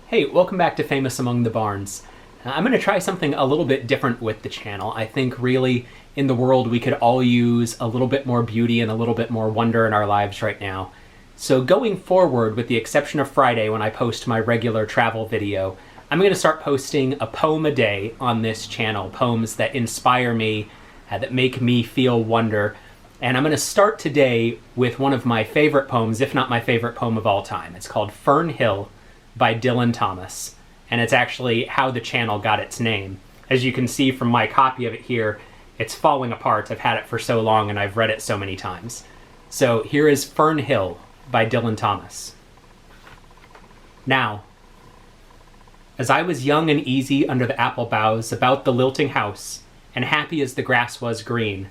Hey, welcome back to Famous Among the Barns. I'm going to try something a little bit different with the channel. I think really in the world we could all use a little bit more beauty and a little bit more wonder in our lives right now. So going forward, with the exception of Friday when I post my regular travel video, I'm going to start posting a poem a day on this channel, poems that inspire me, that make me feel wonder. And I'm going to start today with one of my favorite poems, if not my favorite poem of all time. It's called Fern Hill by Dylan Thomas, and it's actually how the channel got its name. As you can see from my copy of it here, it's falling apart. I've had it for so long and I've read it so many times. So here is Fern Hill by Dylan Thomas. Now, as I was young and easy under the apple boughs about the lilting house, and happy as the grass was green,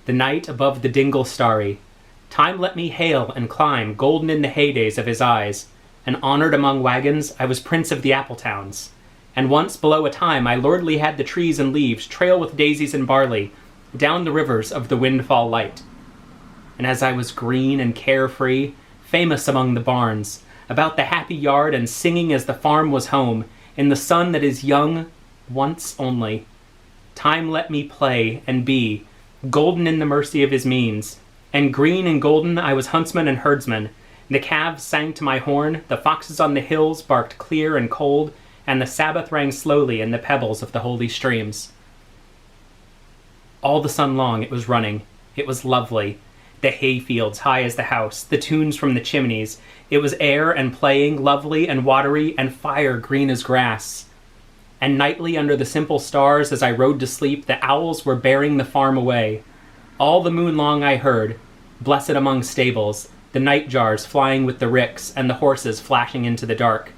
the night above the dingle starry, time let me hail and climb, golden in the heydays of his eyes, and honored among wagons, I was prince of the apple towns. And once below a time I lordly had the trees and leaves trail with daisies and barley down the rivers of the windfall light. And as I was green and carefree, famous among the barns, about the happy yard and singing as the farm was home, in the sun that is young once only, time let me play and be, golden in the mercy of his means. And green and golden I was huntsman and herdsman. The calves sang to my horn, the foxes on the hills barked clear and cold, and the Sabbath rang slowly in the pebbles of the holy streams. All the sun long it was running. It was lovely. The hayfields high as the house, the tunes from the chimneys. It was air and playing, lovely and watery, and fire green as grass. And nightly under the simple stars as I rode to sleep, the owls were bearing the farm away. All the moon long I heard, blessed among stables, the night-jars flying with the ricks, and the horses flashing into the dark.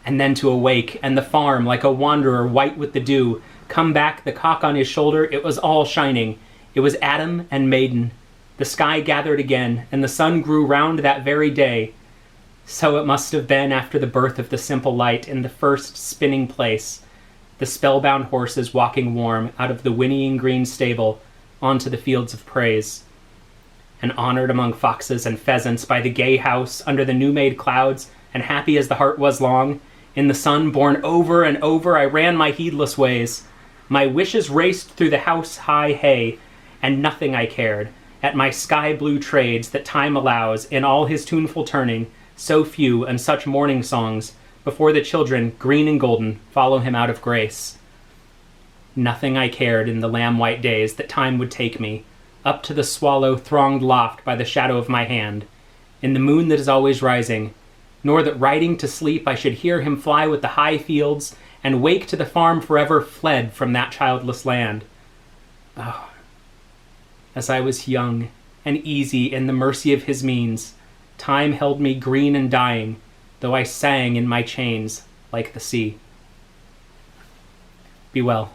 And then to awake, and the farm, like a wanderer white with the dew, come back, the cock on his shoulder, it was all shining. It was Adam and maiden. The sky gathered again, and the sun grew round that very day. So it must have been after the birth of the simple light in the first spinning place, the spellbound horses walking warm out of the whinnying green stable onto the fields of praise. And honored among foxes and pheasants by the gay house under the new-made clouds, and happy as the heart was long, in the sun born over and over I ran my heedless ways. My wishes raced through the house-high hay, and nothing I cared, at my sky-blue trades that time allows in all his tuneful turning, so few and such morning songs, before the children, green and golden, follow him out of grace. Nothing I cared in the lamb-white days that time would take me, up to the swallow-thronged loft by the shadow of my hand, in the moon that is always rising, nor that riding to sleep I should hear him fly with the high fields, and wake to the farm forever fled from that childless land. Oh, as I was young and easy in the mercy of his means, time held me green and dying, though I sang in my chains like the sea. Be well.